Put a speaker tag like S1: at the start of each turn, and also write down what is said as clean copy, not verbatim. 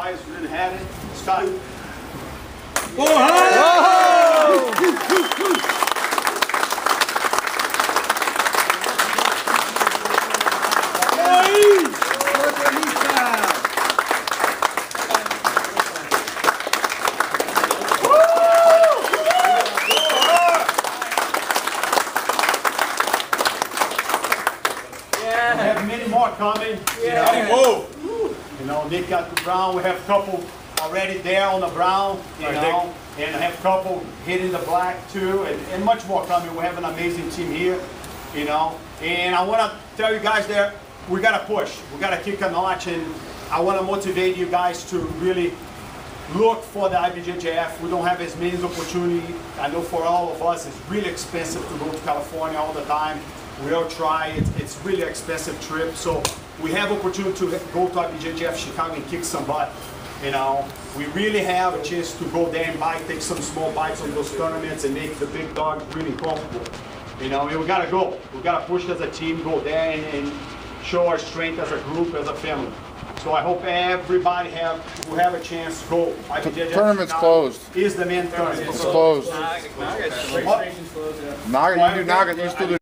S1: guys in Manhattan. Scott. We have many more coming. You know, Nick got the brown. We have a couple already there on the brown. You know, and I have a couple hitting the black too, and much more coming. We have an amazing team here. You know, and I want to tell you guys that we got to push. We got to kick a notch, and I want to motivate you guys to really look for the IBJJF. We don't have as many opportunities. I know for all of us, it's really expensive to go to California all the time. We all try. It's really expensive trip. So we have opportunity to go to IBJJF Chicago and kick some butt. You know, we really have a chance to go there and take some small bites on those tournaments and make the big dogs really comfortable. You know, and we gotta go. We gotta push as a team, go there and show our strength as a group, as a family. So I hope everybody who have a chance to go.
S2: IBJJF tournament's closed.
S1: Is the main tournament.
S2: It's closed.
S3: Naga.
S2: Naga, you do Naga. You still do